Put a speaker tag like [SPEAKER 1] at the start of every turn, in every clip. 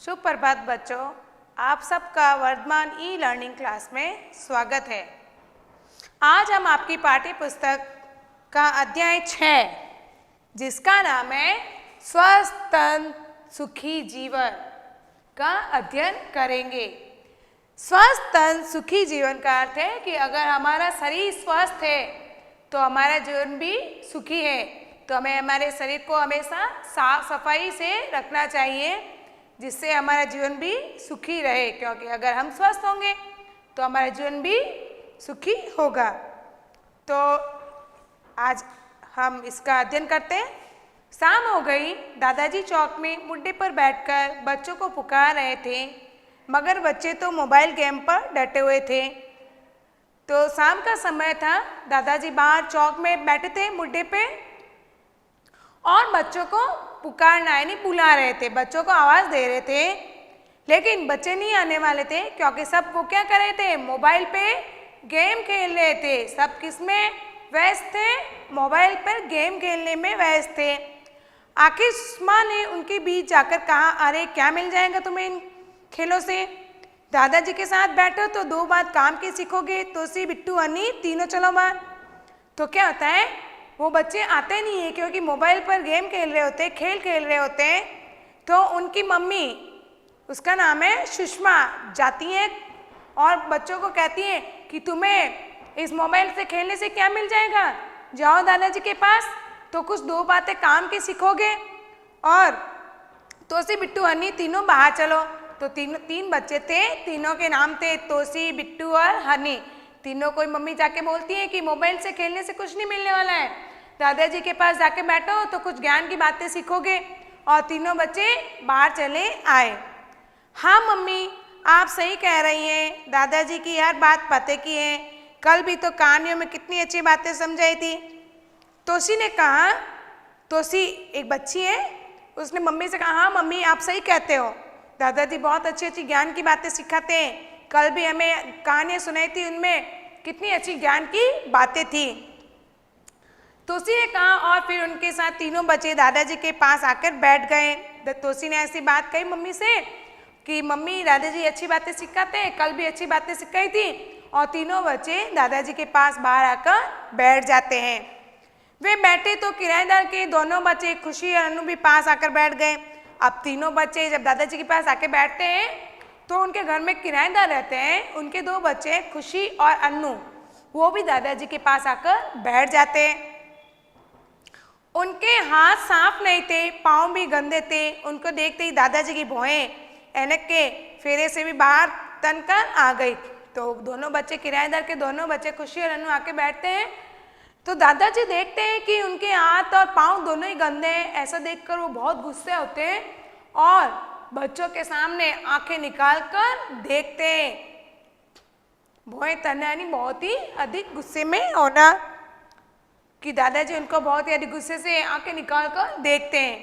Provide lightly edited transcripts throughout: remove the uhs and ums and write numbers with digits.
[SPEAKER 1] सुप्रभात बच्चों, आप सबका वर्धमान ई लर्निंग क्लास में स्वागत है। आज हम आपकी पाठ्य पुस्तक का अध्याय 6 जिसका नाम है स्वस्थ तन सुखी जीवन का अध्ययन करेंगे। स्वस्थ तन सुखी जीवन का अर्थ है कि अगर हमारा शरीर स्वस्थ है तो हमारा जीवन भी सुखी है। तो हमें हमारे शरीर को हमेशा साफ सफाई से रखना चाहिए जिससे हमारा जीवन भी सुखी रहे, क्योंकि अगर हम स्वस्थ होंगे तो हमारा जीवन भी सुखी होगा। तो आज हम इसका अध्ययन करते हैं। शाम हो गई। दादाजी चौक में मुड्डे पर बैठकर बच्चों को पुकार रहे थे, मगर बच्चे तो मोबाइल गेम पर डटे हुए थे। तो शाम का समय था। दादाजी बाहर चौक में बैठे थे मुड्डे पे और बच्चों को पुकारना यानी बुला रहे थे, बच्चों को आवाज़ दे रहे थे, लेकिन बच्चे नहीं आने वाले थे क्योंकि सब वो क्या कर रहे थे, मोबाइल पे गेम खेल रहे थे। सब किस में व्यस्त थे, मोबाइल पर गेम खेलने में व्यस्त थे। आखिर सुषमा ने उनके बीच जाकर कहा, अरे क्या मिल जाएगा तुम्हें इन खेलों से? दादाजी के साथ बैठो तो दो बात काम की सीखोगे, तोसी बिट्टू अन्नी तीनों चलो बात। तो क्या होता है, वो बच्चे आते नहीं है क्योंकि मोबाइल पर गेम खेल रहे होते, खेल खेल रहे होते हैं। तो उनकी मम्मी, उसका नाम है सुषमा, जाती हैं और बच्चों को कहती हैं कि तुम्हें इस मोबाइल से खेलने से क्या मिल जाएगा, जाओ दादाजी के पास तो कुछ दो बातें काम की सीखोगे और तोसी बिट्टू हनी तीनों बाहर चलो। तो तीन बच्चे थे, तीनों के नाम थे तोसी, बिट्टू और हनी। तीनों को मम्मी जाके बोलती है कि मोबाइल से खेलने से कुछ नहीं मिलने वाला है, दादाजी के पास जाके बैठो तो कुछ ज्ञान की बातें सीखोगे। और तीनों बच्चे बाहर चले आए। हाँ मम्मी, आप सही कह रही हैं, दादाजी की हर बात पते की है, कल भी तो कहानियों में कितनी अच्छी बातें समझाई थी। तोसी ने कहा, तोसी एक बच्ची है, उसने मम्मी से कहा, हाँ मम्मी आप सही कहते हो, दादाजी बहुत अच्छी अच्छी ज्ञान की बातें सिखाते हैं, कल भी हमें कहानियाँ सुनाई थी, उनमें कितनी अच्छी ज्ञान की बातें थी। तोसी ने कहा और फिर उनके साथ तीनों बच्चे दादाजी के पास आकर बैठ गए। तोसी ने ऐसी बात कही मम्मी से कि मम्मी दादाजी अच्छी बातें सिखाते हैं, कल भी अच्छी बातें सिखाई थी। और तीनों बच्चे दादाजी के पास बाहर आकर बैठ जाते हैं। वे बैठे तो किराएदार के दोनों बच्चे खुशी और अनु भी पास आकर बैठ गए। अब तीनों बच्चे जब दादाजी के पास आके बैठते हैं तो उनके घर में किराएदार रहते हैं, उनके दो बच्चे खुशी और अन्नू, वो भी दादाजी के पास आकर बैठ जाते हैं। उनके हाथ साफ नहीं थे, पाँव भी गंदे थे। उनको देखते ही दादाजी की भौहें ऐनक के फेरे से भी बाहर तनकर आ गई। तो दोनों बच्चे, किराएदार के दोनों बच्चे खुशी और अन्नू आके बैठते हैं। तो दादाजी देखते हैं कि उनके हाथ और पाँव दोनों ही गंदे हैं। ऐसा देखकर वो बहुत गुस्से होते हैं और बच्चों के सामने आंखें निकाल कर देखते हैं। भौहें तनना यानी बहुत ही अधिक गुस्से में होना, कि दादाजी उनको बहुत ही अधिक गुस्से से आंखें निकाल कर देखते हैं।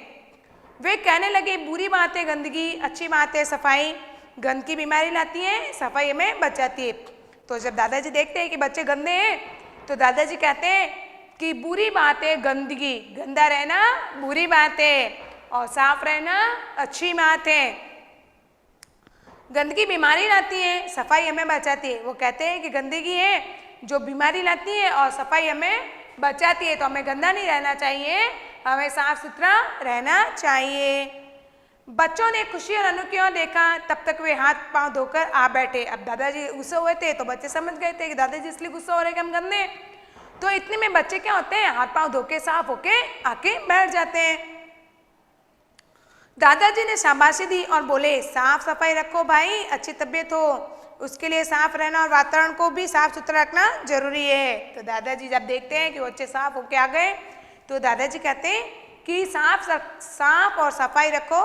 [SPEAKER 1] वे कहने लगे, बुरी बात है गंदगी, अच्छी बात है सफाई, गंदगी बीमारी लाती है, सफाई हमें बचाती है। तो जब दादाजी देखते हैं कि बच्चे गंदे हैं तो दादाजी कहते हैं कि बुरी बात है गंदगी, गंदा रहना बुरी बात है और साफ रहना अच्छी बात है। गंदगी बीमारी लाती है, सफाई हमें बचाती है। वो कहते हैं कि गंदगी है जो बीमारी लाती है और सफाई हमें बचाती है। तो हमें गंदा नहीं रहना चाहिए, हमें साफ सुथरा रहना चाहिए। बच्चों ने खुशी और अनु की ओर देखा, तब तक वे हाथ पांव धोकर आ बैठे। अब दादाजी गुस्से हुए थे तो बच्चे समझ गए थे कि दादाजी इसलिए गुस्सा हो रहे कि हम गंदे हैं। तो इतने में बच्चे क्या होते हैं, हाथ पांव धोके साफ होके आके बैठ जाते हैं। दादाजी ने शाबाशी दी और बोले, साफ सफाई रखो भाई, अच्छी तबीयत हो उसके लिए साफ रहना और वातावरण को भी साफ सुथरा रखना जरूरी है। तो दादाजी जब देखते हैं कि बच्चे साफ होके आ गए तो दादाजी कहते हैं कि साफ और सफाई रखो,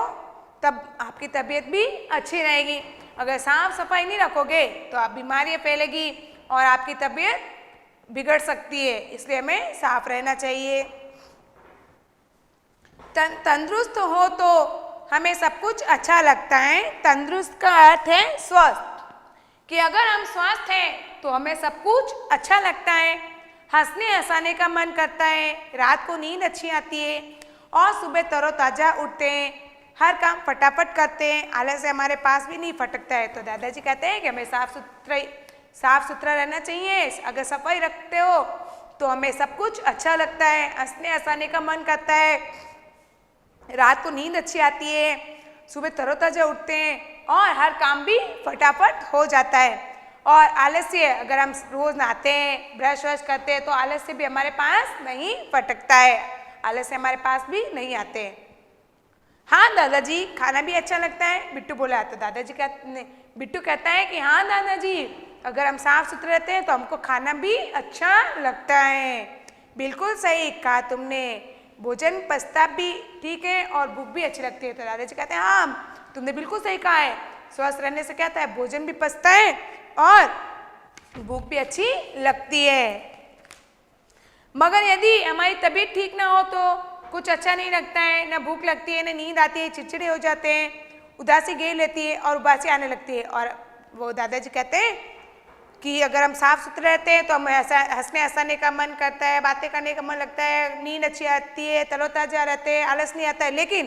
[SPEAKER 1] तब आपकी तबीयत भी अच्छी रहेगी। अगर साफ सफाई नहीं रखोगे तो आप बीमारियां फैलेगी और आपकी तबीयत बिगड़ सकती है, इसलिए हमें साफ रहना चाहिए। तंदुरुस्त हो तो हमें सब कुछ अच्छा लगता है। तंदुरुस्त का अर्थ है स्वस्थ, कि अगर हम स्वस्थ हैं तो हमें सब कुछ अच्छा लगता है, हंसने हंसाने का मन करता है, रात को नींद अच्छी आती है और सुबह तरोताज़ा उठते हैं। हर काम फटाफट करते हैं, आलस से हमारे पास भी नहीं फटकता है। तो दादाजी कहते हैं कि हमें साफ सुथरा रहना चाहिए। अगर सफाई रखते हो तो हमें सब कुछ अच्छा लगता है, हंसने हंसाने का मन करता है, रात को नींद अच्छी आती है, सुबह तरोताजा उठते हैं और हर काम भी फटाफट हो जाता है। और आलस्य अगर हम रोज नहाते हैं, ब्रश व्रश करते हैं तो आलस्य भी हमारे पास नहीं फटकता है, आलस्य हमारे पास भी नहीं आते हैं। हाँ दादाजी, खाना भी अच्छा लगता है, बिट्टू बोला। तो बिट्टू कहता है कि हाँ दादाजी, अगर हम साफ सुथरे रहते हैं तो हमको खाना भी अच्छा लगता है। बिल्कुल सही कहा तुमने, भोजन पचता भी ठीक है और भूख भी अच्छी लगती है। तो दादाजी कहते हैं हाँ तुमने बिल्कुल सही कहा है, स्वस्थ रहने से क्या होता है, भोजन भी पचता है और भूख भी अच्छी लगती है। मगर यदि हमारी तबीयत ठीक ना हो तो कुछ अच्छा नहीं लगता है, ना भूख लगती है, ना नींद आती है, चिड़चिड़े हो जाते हैं, उदासी घेर लेती है और उबासी आने लगती है। और वो दादाजी कहते हैं कि अगर हम साफ सुथरे रहते हैं तो हमें हंसने हंसाने का मन करता है, बातें करने का मन लगता है, नींद अच्छी आती है, तरोताजा रहते हैं, आलस नहीं आता है। लेकिन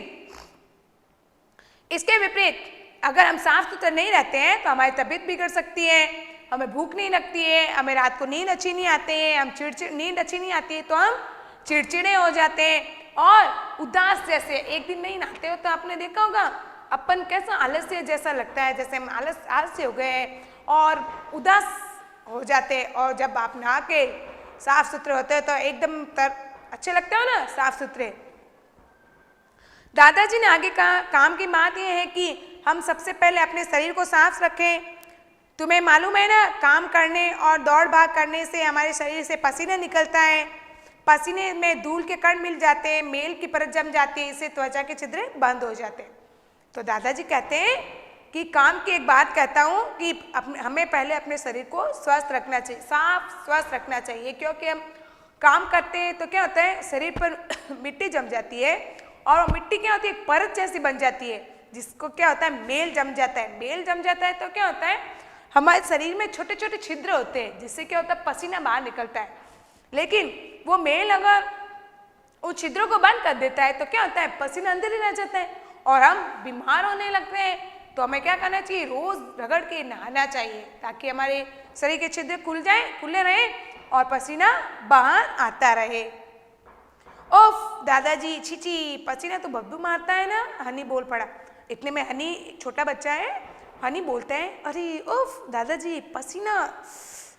[SPEAKER 1] इसके विपरीत अगर हम साफ सुथरे नहीं रहते हैं तो हमारी तबीयत बिगड़ सकती है, हमें भूख नहीं लगती है, हमें रात को नींद अच्छी नहीं आती है, नींद अच्छी नहीं आती है तो हम चिड़चिड़े हो जाते हैं और उदास जैसे। एक दिन नहीं नहाते हो तो आपने देखा होगा अपन कैसा आलस्य जैसा लगता है, जैसे हम आलस्य हो गए और उदास हो जाते हैं। और जब आप नहा के साफ सुथरे होते हो तो एकदम अच्छे लगते हो ना, साफ सुथरे। दादाजी ने आगे कहा, काम की बात यह है कि हम सबसे पहले अपने शरीर को साफ रखें। तुम्हें मालूम है ना, काम करने और दौड़ भाग करने से हमारे शरीर से पसीना निकलता है, पसीने में धूल के कण मिल जाते हैं, मेल की परत जम जाती है, इससे त्वचा के छिद्र बंद हो जाते हैं। तो दादाजी कहते हैं कि काम की एक बात कहता हूँ कि हमें पहले अपने शरीर को स्वस्थ रखना चाहिए, साफ स्वस्थ रखना चाहिए, क्योंकि हम काम करते हैं तो क्या होता है, शरीर पर मिट्टी जम जाती है और मिट्टी क्या होती है, परत जैसी बन जाती है, जिसको क्या होता है, मेल जम जाता है। मेल जम जाता है तो क्या होता है, हमारे शरीर में छोटे छोटे छिद्र होते हैं, जिससे क्या होता है, पसीना बाहर निकलता है। लेकिन वो मेल अगर उन छिद्रों को बंद कर देता है तो क्या होता है, पसीना अंदर ही रह जाता है और हम बीमार होने लगते हैं। तो हमें क्या करना चाहिए, रोज रगड़ के नहाना चाहिए ताकि हमारे शरीर के छिद्र खुले रहे और पसीना बाहर आता रहे। ओफ दादाजी, छीची, पसीना तो बदबू मारता है ना, हनी बोल पड़ा। इतने में हनी छोटा बच्चा है, हनी बोलता है, अरे ओफ दादाजी, पसीना,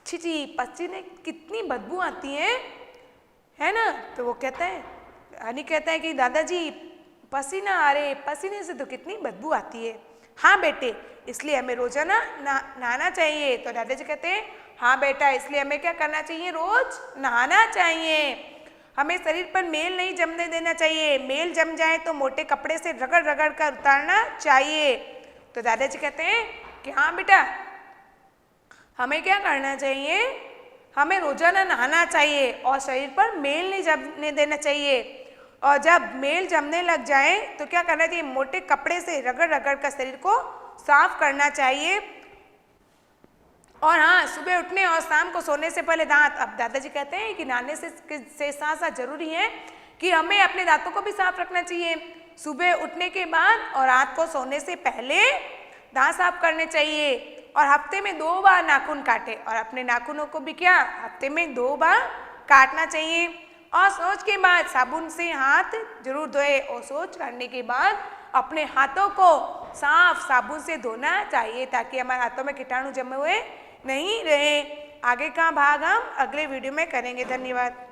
[SPEAKER 1] छीची, पसीने कितनी बदबू आती है ना। तो वो कहता है, हनी कहता है कि दादाजी पसीना, अरे पसीने से तो कितनी बदबू आती है। हाँ बेटे, इसलिए हमें रोजाना नहाना चाहिए। तो दादाजी कहते हैं हाँ बेटा, इसलिए हमें क्या करना चाहिए, रोज नहाना चाहिए। हमें शरीर पर मेल नहीं जमने देना चाहिए, मेल जम जाए तो मोटे कपड़े से रगड़ रगड़ कर उतारना चाहिए। तो दादाजी कहते हैं कि हाँ बेटा, हमें क्या करना चाहिए, हमें रोजाना नहाना चाहिए और शरीर पर मेल नहीं जमने देना चाहिए। और जब मेल जमने लग जाए तो क्या करना चाहिए, मोटे कपड़े से रगड़ रगड़ कर शरीर को साफ करना चाहिए। और हाँ, सुबह उठने और शाम को सोने से पहले दांत, अब दादाजी कहते हैं कि नहाने से साथ साथ जरूरी है कि हमें अपने दांतों को भी साफ रखना चाहिए। सुबह उठने के बाद और रात को सोने से पहले दांत साफ करने चाहिए और हफ्ते में 2 बार नाखून काटे और अपने नाखूनों को भी क्या, हफ्ते में 2 बार काटना चाहिए। और शौच के बाद साबुन से हाथ जरूर धोए और शौच करने के बाद अपने हाथों को साफ साबुन से धोना चाहिए ताकि हमारे हाथों में कीटाणु जमे हुए नहीं रहे। आगे का भाग हम अगले वीडियो में करेंगे। धन्यवाद।